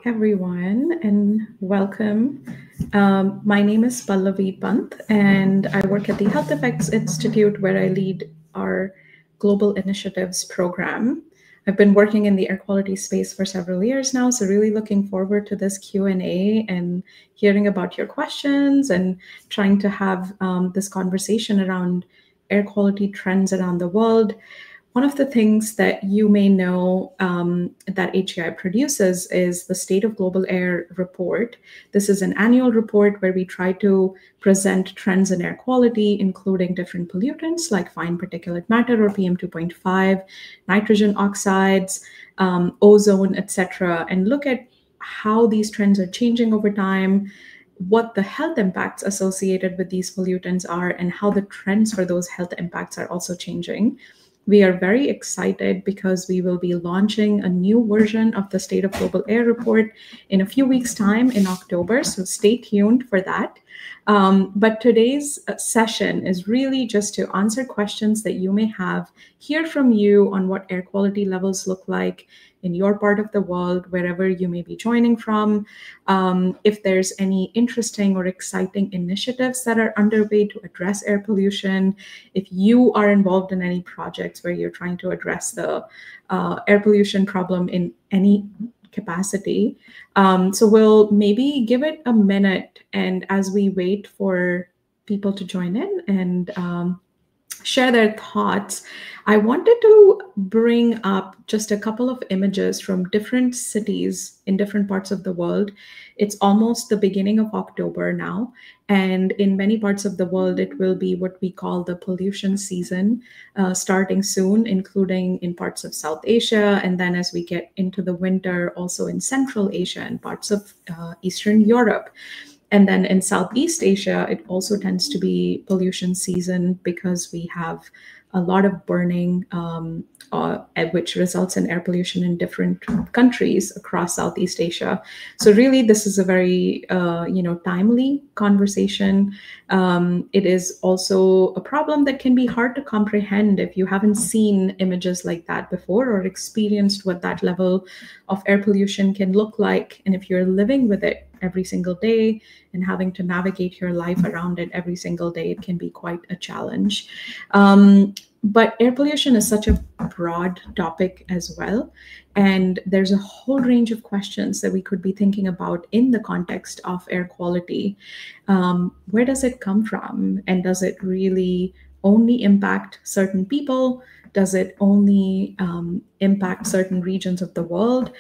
everyone, and welcome. My name is Pallavi Pant, and I work at the Health Effects Institute, where I lead our Global Initiatives program. I've been working in the air quality space for several years now, so really looking forward to this Q&A and hearing about your questions and trying to have this conversation around air quality trends around the world. One of the things that you may know that HAI produces is the State of Global Air report. This is an annual report where we try to present trends in air quality, including different pollutants like fine particulate matter or PM2.5, nitrogen oxides, ozone, etc., and look at how these trends are changing over time, what the health impacts associated with these pollutants are, and how the trends for those health impacts are also changing. We are very excited because we will be launching a new version of the State of Global Air report in a few weeks' time in October, so stay tuned for that. But today's session is really just to answer questions that you may have, hear from you on what air quality levels look like in your part of the world, wherever you may be joining from. If there's any interesting or exciting initiatives that are underway to address air pollution, if you are involved in any projects where you're trying to address the air pollution problem in any capacity. So we'll maybe give it a minute, and as we wait for people to join in and share their thoughts, I wanted to bring up just a couple of images from different cities in different parts of the world. It's almost the beginning of October now, and in many parts of the world, it will be what we call the pollution season, starting soon, including in parts of South Asia, and then as we get into the winter, also in Central Asia and parts of Eastern Europe. And then in Southeast Asia, it also tends to be pollution season because we have a lot of burning, which results in air pollution in different countries across Southeast Asia. So really, this is a very, timely conversation. It is also a problem that can be hard to comprehend if you haven't seen images like that before or experienced what that level of air pollution can look like. And if you're living with it every single day and having to navigate your life around it every single day, it can be quite a challenge. But air pollution is such a broad topic as well. And there's a whole range of questions that we could be thinking about in the context of air quality. Where does it come from? And does it really only impact certain people? Does it only impact certain regions of the world?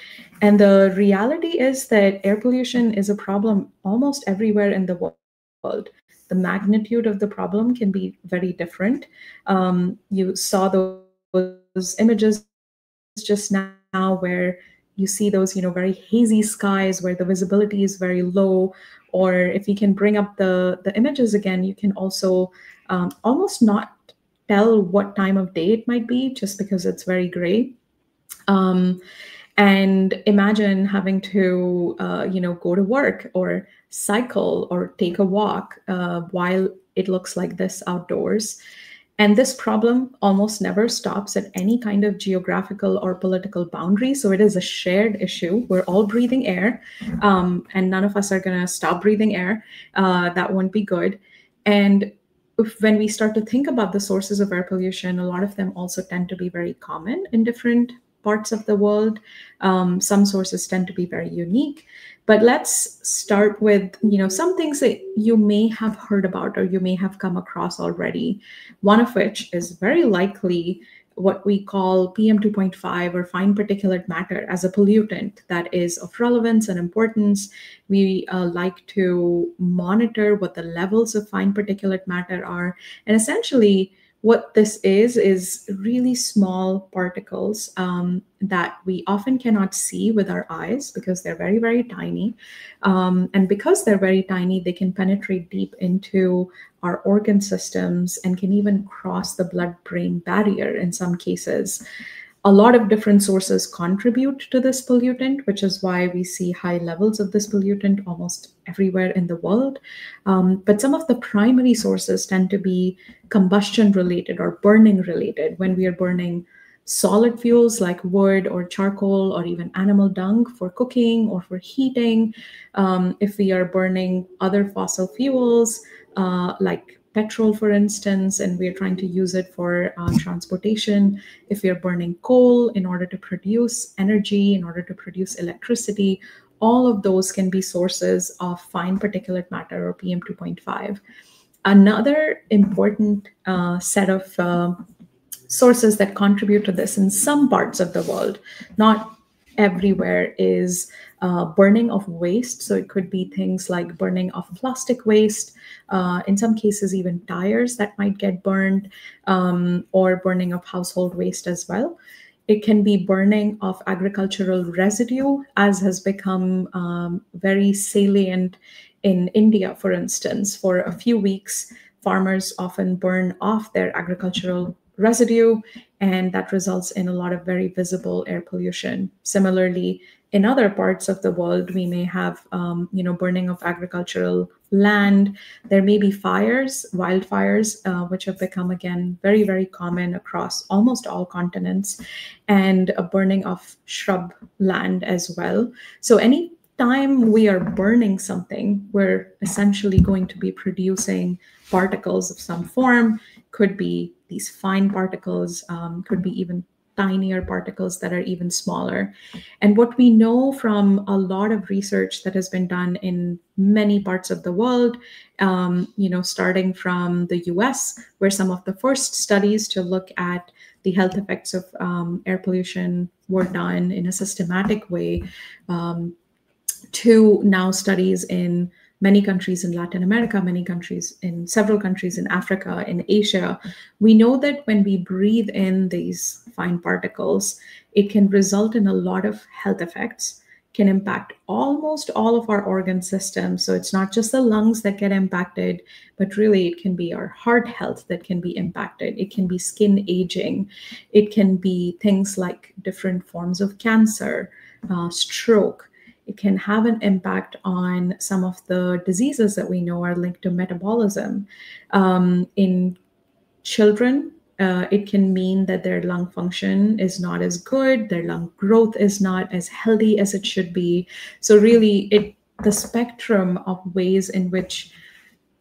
And the reality is that air pollution is a problem almost everywhere in the world. The magnitude of the problem can be very different. You saw those images just now where you see those, very hazy skies where the visibility is very low. Or if you can bring up the images again, you can also almost not tell what time of day it might be just because it's very gray. And imagine having to, go to work or cycle or take a walk while it looks like this outdoors. And this problem almost never stops at any kind of geographical or political boundary. So it is a shared issue. We're all breathing air, and none of us are going to stop breathing air. That won't be good. And when we start to think about the sources of air pollution, a lot of them also tend to be very common in different parts of the world. Some sources tend to be very unique. But let's start with, some things that you may have heard about or you may have come across already. One of which is very likely what we call PM2.5 or fine particulate matter as a pollutant that is of relevance and importance. We like to monitor what the levels of fine particulate matter are. And essentially, what this is really small particles that we often cannot see with our eyes because they're very, very tiny. And because they're very tiny, they can penetrate deep into our organ systems and can even cross the blood-brain barrier in some cases. A lot of different sources contribute to this pollutant, which is why we see high levels of this pollutant almost everywhere in the world. But some of the primary sources tend to be combustion related or burning related when we are burning solid fuels like wood or charcoal or even animal dung for cooking or for heating. If we are burning other fossil fuels like petrol, for instance, and we're trying to use it for transportation, if we are burning coal in order to produce energy, in order to produce electricity, all of those can be sources of fine particulate matter or PM 2.5. Another important set of sources that contribute to this in some parts of the world, not everywhere, is burning of waste. So it could be things like burning of plastic waste, in some cases even tires that might get burned, or burning of household waste as well. It can be burning of agricultural residue, as has become very salient in India, for instance. For a few weeks, farmers often burn off their agricultural residue, and that results in a lot of very visible air pollution. Similarly, in other parts of the world, we may have, burning of agricultural land. There may be fires, wildfires, which have become, again, very, very common across almost all continents, and a burning of shrub land as well. So any time we are burning something, we're essentially going to be producing particles of some form. Could be these fine particles, could be even tinier particles that are even smaller. And what we know from a lot of research that has been done in many parts of the world, starting from the US, where some of the first studies to look at the health effects of air pollution were done in a systematic way, to now studies in many countries in Latin America, several countries in Africa, in Asia. We know that when we breathe in these fine particles, it can result in a lot of health effects, can impact almost all of our organ systems. So it's not just the lungs that get impacted, but really it can be our heart health that can be impacted. It can be skin aging. It can be things like different forms of cancer, stroke. It can have an impact on some of the diseases that we know are linked to metabolism. In children, it can mean that their lung function is not as good, their lung growth is not as healthy as it should be. So really, the spectrum of ways in which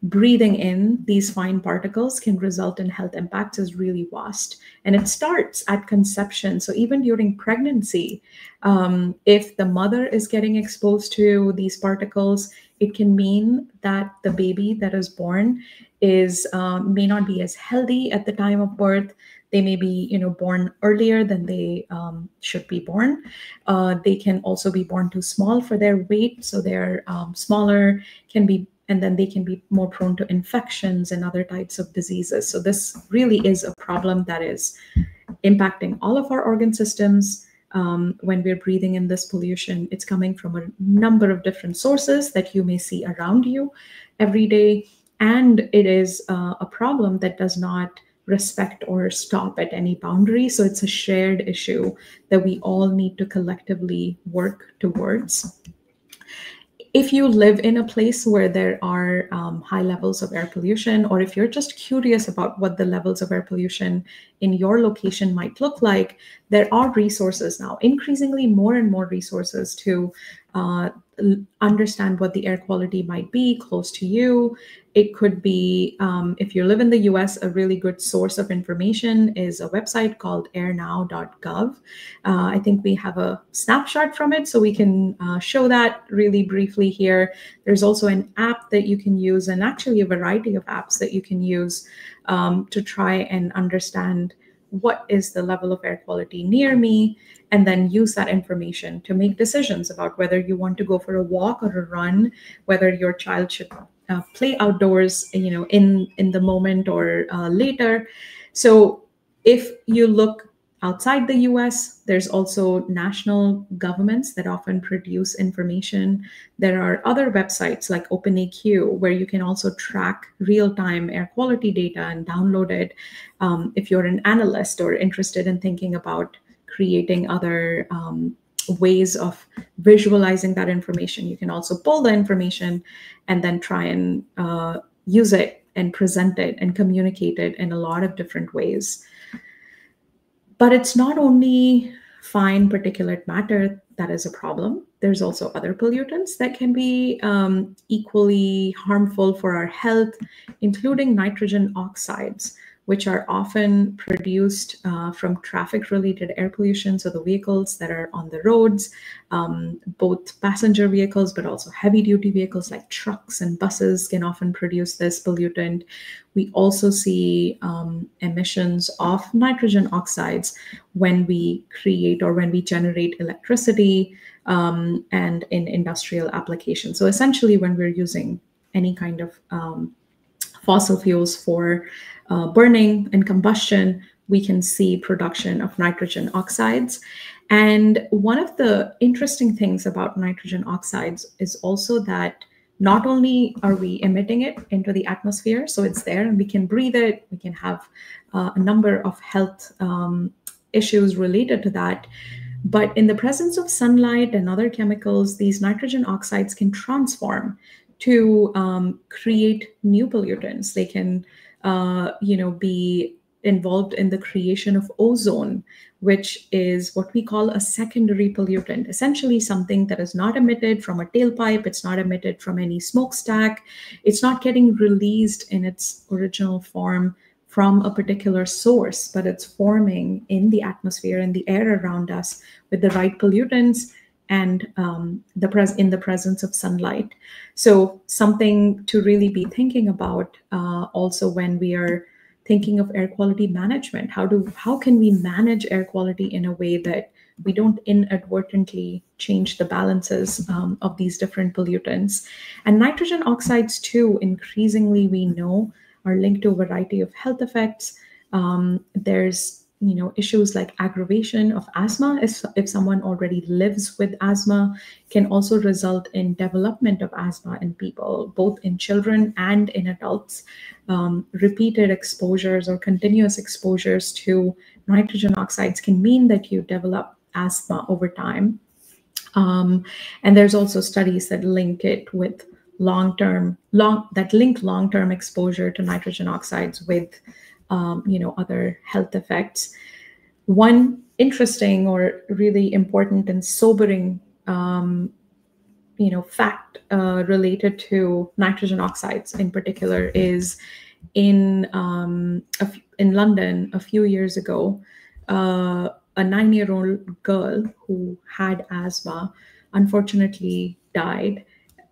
breathing in these fine particles can result in health impacts is really vast. And it starts at conception. So even during pregnancy, if the mother is getting exposed to these particles, it can mean that the baby that is born may not be as healthy at the time of birth. They may be, born earlier than they should be born. They can also be born too small for their weight, so they're smaller, and then they can be more prone to infections and other types of diseases. So this really is a problem that is impacting all of our organ systems. When we're breathing in this pollution, it's coming from a number of different sources that you may see around you every day. And it is a problem that does not respect or stop at any boundary. So it's a shared issue that we all need to collectively work towards. If you live in a place where there are high levels of air pollution, or if you're just curious about what the levels of air pollution in your location might look like, there are resources now, increasingly more and more resources to understand what the air quality might be close to you. It could be, if you live in the US, a really good source of information is a website called airnow.gov. I think we have a snapshot from it, so we can show that really briefly here. There's also an app that you can use, and actually a variety of apps that you can use to try and understand what is the level of air quality near me, and then use that information to make decisions about whether you want to go for a walk or a run, whether your child should play outdoors, in the moment or later. So if you look outside the US, there's also national governments that often produce information. There are other websites like OpenAQ where you can also track real-time air quality data and download it. If you're an analyst or interested in thinking about creating other ways of visualizing that information, you can also pull the information and then try and use it and present it and communicate it in a lot of different ways. But it's not only fine particulate matter that is a problem. There's also other pollutants that can be equally harmful for our health, including nitrogen oxides, which are often produced from traffic-related air pollution. So the vehicles that are on the roads, both passenger vehicles, but also heavy-duty vehicles like trucks and buses can often produce this pollutant. We also see emissions of nitrogen oxides when we create or when we generate electricity and in industrial applications. So essentially, when we're using any kind of fossil fuels for burning and combustion, we can see production of nitrogen oxides. And one of the interesting things about nitrogen oxides is also that not only are we emitting it into the atmosphere, so it's there and we can breathe it, we can have a number of health issues related to that. But in the presence of sunlight and other chemicals, these nitrogen oxides can transform to create new pollutants. They can, be involved in the creation of ozone, which is what we call a secondary pollutant, essentially something that is not emitted from a tailpipe, it's not emitted from any smokestack, it's not getting released in its original form from a particular source, but it's forming in the atmosphere and the air around us with the right pollutants and in the presence of sunlight. So something to really be thinking about also when we are thinking of air quality management. How can we manage air quality in a way that we don't inadvertently change the balances of these different pollutants? And nitrogen oxides too, increasingly we know, are linked to a variety of health effects. There's issues like aggravation of asthma. If someone already lives with asthma, can also result in development of asthma in people, both in children and in adults. Repeated exposures or continuous exposures to nitrogen oxides can mean that you develop asthma over time. And there's also studies that link it with long-term exposure to nitrogen oxides with other health effects. One interesting or really important and sobering fact related to nitrogen oxides in particular is in London a few years ago, a 9-year-old girl who had asthma unfortunately died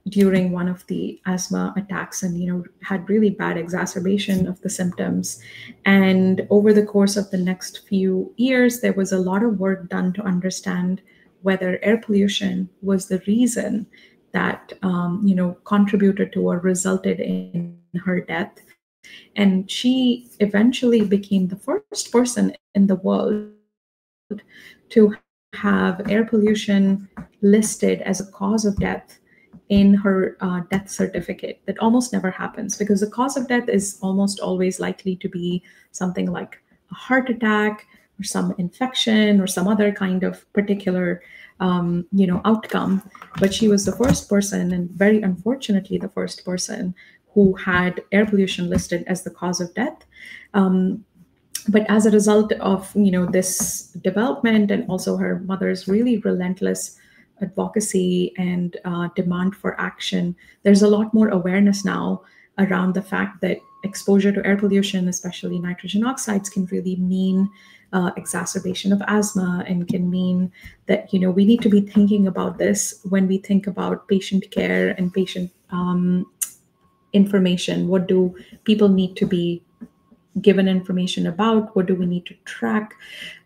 during one of the asthma attacks and had really bad exacerbation of the symptoms. And over the course of the next few years, there was a lot of work done to understand whether air pollution was the reason that contributed to or resulted in her death. And she eventually became the first person in the world to have air pollution listed as a cause of death in her death certificate. That almost never happens because the cause of death is almost always likely to be something like a heart attack or some infection or some other kind of particular outcome. But she was the first person, and very unfortunately the first person, who had air pollution listed as the cause of death. But as a result of this development and also her mother's really relentless advocacy and demand for action, there's a lot more awareness now around the fact that exposure to air pollution, especially nitrogen oxides, can really mean exacerbation of asthma and can mean that we need to be thinking about this when we think about patient care and patient information. What do people need to be given information about? What do we need to track?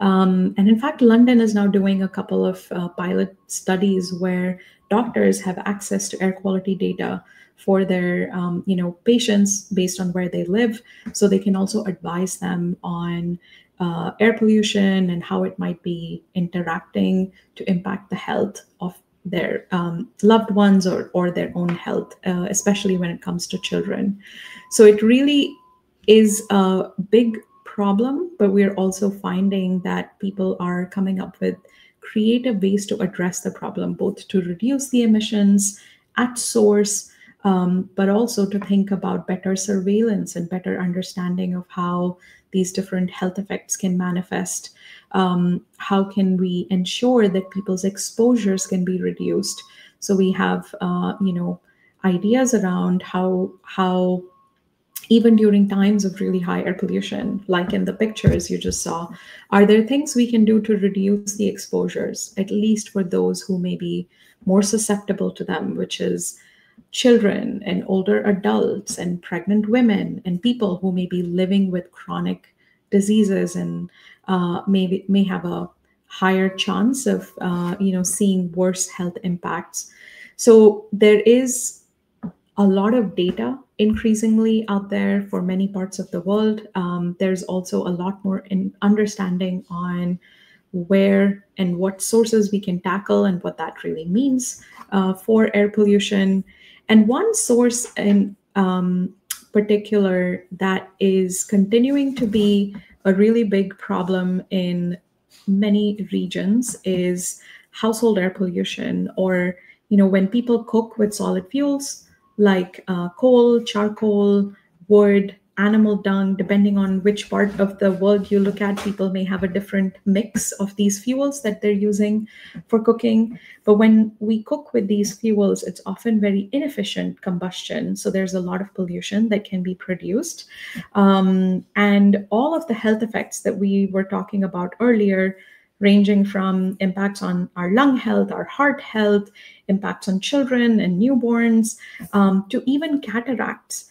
And in fact, London is now doing a couple of pilot studies where doctors have access to air quality data for their patients based on where they live, so they can also advise them on air pollution and how it might be interacting to impact the health of their loved ones or their own health, especially when it comes to children. So it really is a big problem, but we're also finding that people are coming up with creative ways to address the problem, both to reduce the emissions at source, but also to think about better surveillance and better understanding of how these different health effects can manifest. how can we ensure that people's exposures can be reduced? So we have, ideas around how even during times of really high air pollution, like in the pictures you just saw, are there things we can do to reduce the exposures, at least for those who may be more susceptible to them, which is children and older adults and pregnant women and people who may be living with chronic diseases and may have a higher chance of seeing worse health impacts. So there is a lot of data increasingly out there for many parts of the world. There's also a lot more understanding on where and what sources we can tackle and what that really means for air pollution. And one source in particular that is continuing to be a really big problem in many regions is household air pollution, or when people cook with solid fuels like coal, charcoal, wood, animal dung. Depending on which part of the world you look at, people may have a different mix of these fuels that they're using for cooking. But when we cook with these fuels, it's often very inefficient combustion. So there's a lot of pollution that can be produced. And all of the health effects that we were talking about earlier, ranging from impacts on our lung health, our heart health, impacts on children and newborns, to even cataracts.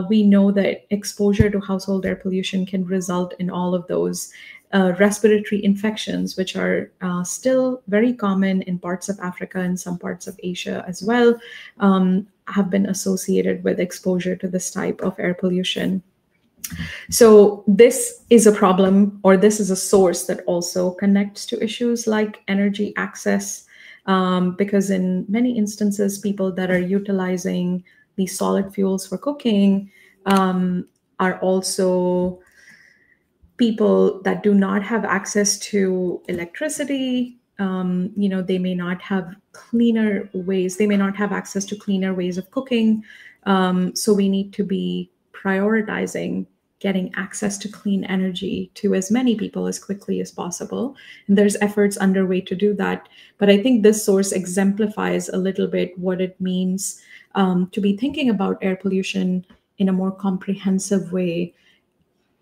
We know that exposure to household air pollution can result in all of those respiratory infections, which are still very common in parts of Africa and some parts of Asia as well, have been associated with exposure to this type of air pollution. So this is a problem, or this is a source that also connects to issues like energy access, because in many instances, people that are utilizing these solid fuels for cooking are also people that do not have access to electricity. They may not have cleaner ways, they may not have access to cleaner ways of cooking. So we need to be prioritizing getting access to clean energy to as many people as quickly as possible. And there's efforts underway to do that. But I think this source exemplifies a little bit what it means to be thinking about air pollution in a more comprehensive way.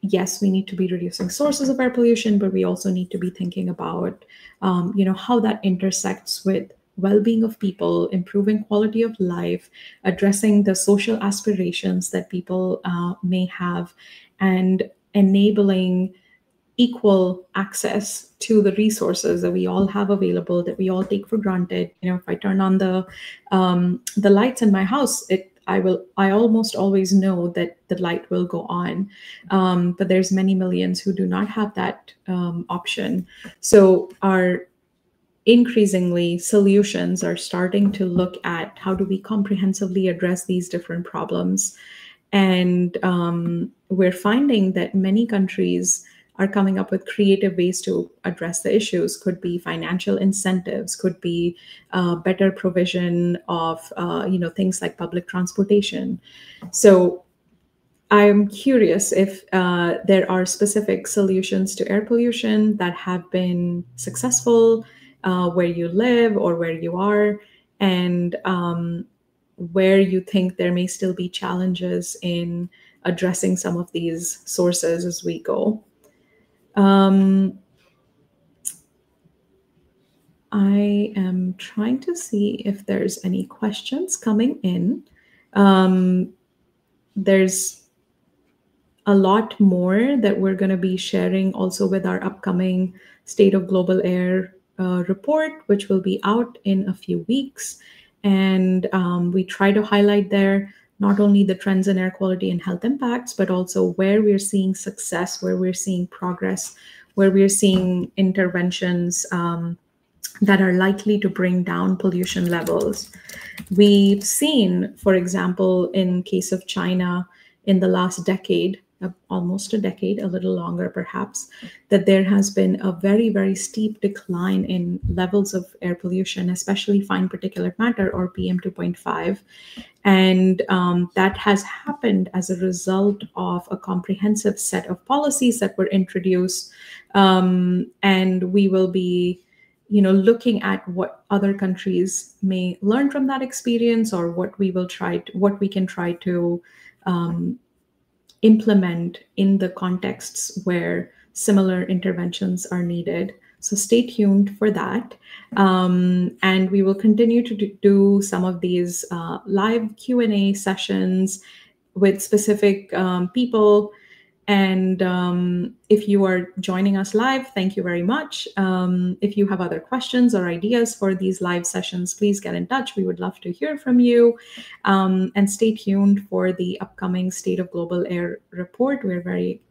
Yes, we need to be reducing sources of air pollution, but we also need to be thinking about, how that intersects with well-being of people, improving quality of life, addressing the social aspirations that people may have, and enabling equal access to the resources that we all have available, that we all take for granted. If I turn on the lights in my house, I almost always know that the light will go on. But there's many millions who do not have that option. So increasingly, solutions are starting to look at how do we comprehensively address these different problems. And we're finding that many countries are coming up with creative ways to address the issues. Could be financial incentives, could be better provision of things like public transportation. So I'm curious if there are specific solutions to air pollution that have been successful where you live or where you are, and where you think there may still be challenges in addressing some of these sources as we go. I am trying to see if there's any questions coming in. There's a lot more that we're going to be sharing also with our upcoming State of Global Air report, which will be out in a few weeks. And we try to highlight there not only the trends in air quality and health impacts, but also where we're seeing success, where we're seeing progress, where we're seeing interventions that are likely to bring down pollution levels. We've seen, for example, in case of China, in the last decade, almost a decade, a little longer perhaps, that there has been a very, very steep decline in levels of air pollution, especially fine particulate matter or PM 2.5. And that has happened as a result of a comprehensive set of policies that were introduced. And we will be looking at what other countries may learn from that experience, or what we can try to implement in the contexts where similar interventions are needed. So stay tuned for that. And we will continue to do some of these live Q&A sessions with specific people. And if you are joining us live, thank you very much. If you have other questions or ideas for these live sessions, please get in touch. We would love to hear from you. And stay tuned for the upcoming State of Global Air report. We're very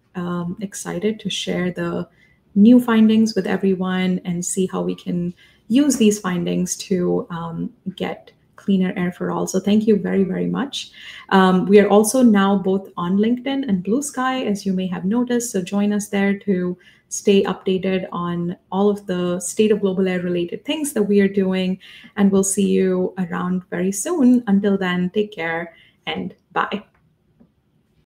excited to share the new findings with everyone and see how we can use these findings to get cleaner air for all. So thank you very, very much. We are also now both on LinkedIn and Blue Sky, as you may have noticed. So join us there to stay updated on all of the State of Global Air related things that we are doing. And we'll see you around very soon. Until then, take care and bye.